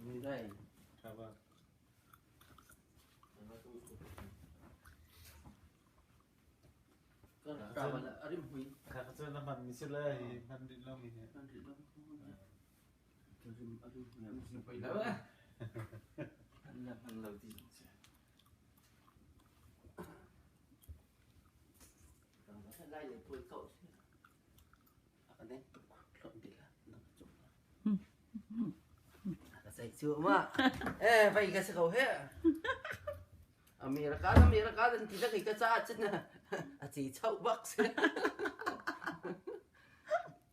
มีได้ครับว่าก็กลับมาแล้วอริมหุยค่ะก็น้ำมันมีเชื่อเลยมันดินเรามีเนี่ยมันดินเราจะริมอริมหุยมันสิไปแล้วอ่ะอันนั้นมันเราดีจังเราได้เลยพูดเก่าใช่ไหมอันนี้หล่นดิละน้ำจุกก็ใส่เสื้อมาไปกันสักเขาเฮ้อเมริกาที่จะกินกระซ่าจังนะอาจีเช่าบักเสีย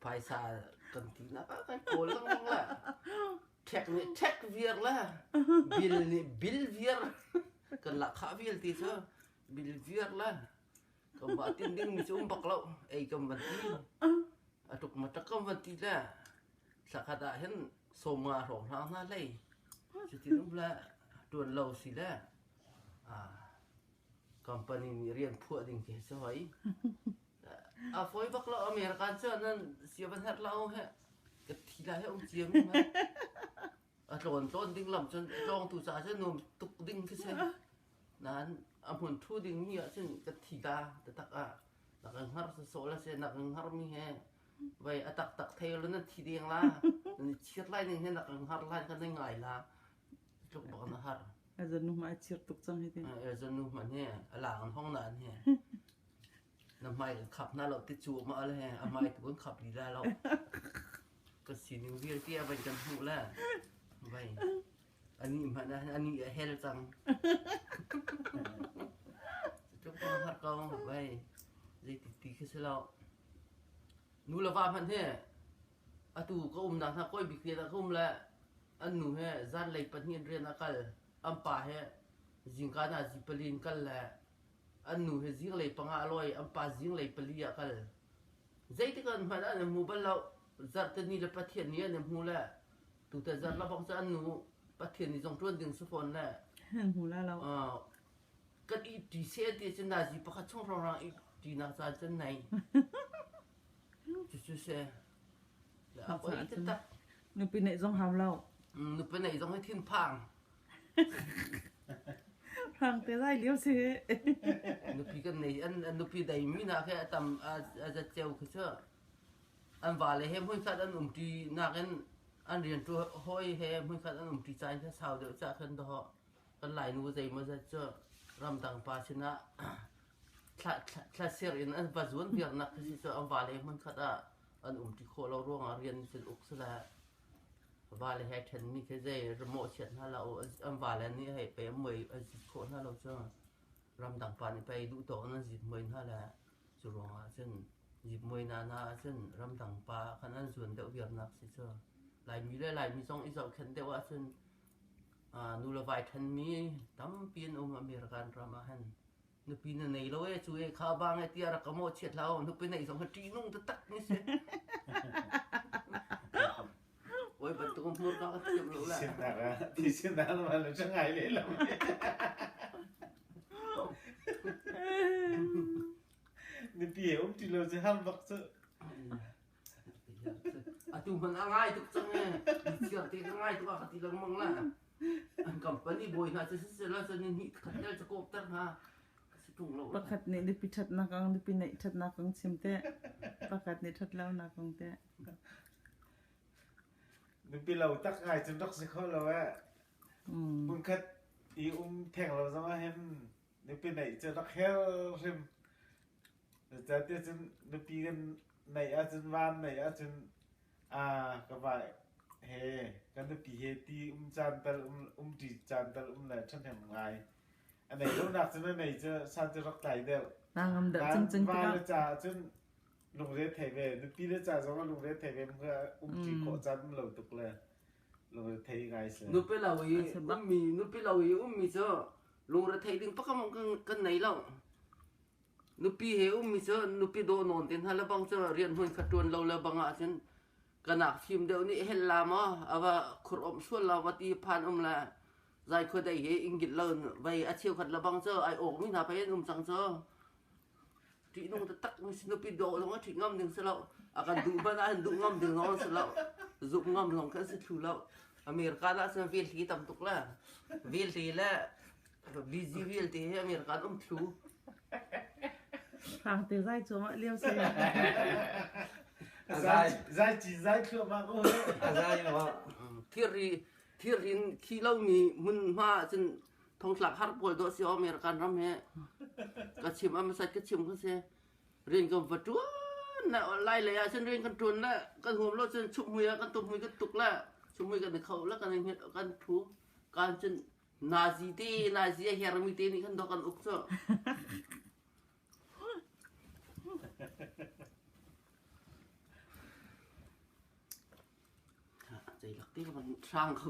ภายซากันทีนะกันโกลังละเทคเวียร์ละบิลเวียร์กันละข้าเวียร์ที่เชื่อบิลเวียร์ละก็มาตินดิ้งมิจุ่มปักเราไอ้กำวันที่ตุกมาตะกำวันที่ละสักดาเห็นสมมาของทางนั่นเลยจุดที่นู้นละตัวเราสิละcompany ni rian phu ding ke soi foi bak lo american cha nan siaban hat lao he ke thila he ong chiam ma ton ding lam chon jong tu sa chen nom tuk ding ke se nan amun thu ding ni chen ke thila ta tak nak har so la se nak har mi he vai tak thel na thi ding la ni chiat lai ning he nak har lai kan ngai la tuk bak na har azanu ma chir tuk chang he tin azanu man he ala ang hong nan he na mai khap na lo ti chu ma le he a mai tu khap li la loก็สินิวเวียเตียบันกันหูละไว้อันนี้มันอันนี้เฮลจังจุกพัดกองไว้สิติคือสิแล้วนูละว่ามันแท้อะตูก็นักถ้าก้อยบิเกตะคุมละอันนูแฮซันไหลปะเฮียนเรียนอะกัลอัมปาแฮจิงกานาจิปลินกัลละอันนูเฮจิงไหลปังอร่อยอัมปาจิงไหลปลีอะกัลใจที่กันมันอันหมู่บ้านเราzaat ni le pathian ni ne hula tu ta zaat la bang sa nu pathian ni jong tuan ding su fon la hula la ka i ti se ti chen da ji pa kha chong rong rang i ti na sa chen nai chu se la ko i ta nu pi nei jong ham lao nu pi nei jong hai thin phang phang te lai liu se nu pi kan nei an nu pi dai mi na kha tam a za cheu khu chaอันว่าเลยเฮมหุ่นคัดอันอุ่มตีนักอันเรียนตัวห้อยเฮมหุ่นคัดอันอุ่มตีใจแค่สาวเดียวจะขึ้นดอกกันหลายนูใจมาจะเจอรำต่างปาชนะคลาสเซียนอันปัจจุบันเพียงนักที่จะอันว่าเลยหุ่นคัดอันอุ่มตีโคเราร่วงเรียนเป็นอุกสละว่าเลยให้ทันมีแค่ใจระโมเฉียนถ้าเราอันว่าเลยนี่ให้ไปมวยอันสิโคถ้าเราจะรำต่างปานี่ไปดูต่อนั่นสิมวยถ้าแหละจะร่วงเช่นยิบมวยนาเช่นรำต่างปาคันนั้นส่วนเดียวเวียดนักสิเจ้าหลายมีได้หลายมี2อีสอกเข็นแต่ว่าเช่นนูละไวทันมีตั้มเปลี่ยนอเมริกันรามาหันนึกปีนในเราช่วยข้าบางไอ้ที่รักโมเฉียดเรานึกปีใน2ตีนุ่งตะตักนี่สิโอ้ยประตูมือก็เจ็บรู้แล้วเช่นนั้นที่เช่นนั้นมันจะไงเลยล่ะนี่เดี๋ยวที่เราจะห้ามบักซะตูมันง่ายทุกจังไงเชื่อตีง่ายทุกอาทิตย์ละมั่งละอันกัมปานีบอยน่าจะเสร็จแล้วจะนี่ขัดเดี๋ยวจะโกบตั้งฮะสิถุงเราประคัดนี่ดิปิทัดนักกังดิปิไหนทัดนักกังซิมเตะประคัดนี่ทัดแล้วนักกังเตะนี่ปีเราตักง่ายจนรักสิเขาเราว่ามึงคัดอีแทงเราจะมาเห็นนี่ปีไหนจะรักแค่ริมจะเตี้ยจนนึกปีกันในอาจนวานในอาจนก็ว่าเฮกันนึกปีเฮตีจานตะตีจานตะแหละฉันทำไงอันไหนรู้นักจนไหนจะฉันจะรักใจเด้อนางอำเดจึงๆว่าจะจนลงเรียนไทยเวนึกปีแล้วจะว่าลงเรียนไทยเวมันก็ตีโคจานเราตุกเลยลงเรียนไทยไงสินุไปเราอีมีนุไปเราอีมีเจ้าลงเรียนไทยดึงปะก็มันกันไหนแล้วนุปีเฮอุมิเซนุปีโดนอนตินฮะละบังเซเรียนหุ่นขัดตวนเราละบังอาฉันกันนักทีมเดียวนี้เฮลามาเอาว่าครบส่วนเราวัตีผ่านละใจคนได้เฮอังกฤษเลินไว้อาเชียวขัดละบังเซไอโอกมีหน้าไปจังเซที่นุ่งตะตักมีนุปีโดลงว่าถึงงำดึงซะแล้วอาการดูบ้านอันดูงำดึงนอนซะแล้วจุกงำลงกันสิถูแล้ว อเมริกาละซึ่งวิลที่ตำตุกละวิลที่ละบิซีวิลที่อเมริกาทรู ทางตีไส้จัวเลี้ยวเสีย Zai chỉ zai khưa mà có hơi. Zai mà. ที่รินขี้เล่ามีมุนมาจนทองหลักฮัดปวยตัวเสียอเมริกันรำแฮก็ชิมอเมริกันก็ชิมก็เสียเรียนกันวัดตัวน่ะไล่เลยอ่ะฉันเรียนกันจนละกันหัวรถฉันชุบมือกันตุบมือกันตุกละชุบมือกันเขาแล้วกันเฮ็ดกันถูการจนนาซีเฮรมิเตนี่กันดอกกันอุกซะใจหลักที่มันสร้างเขา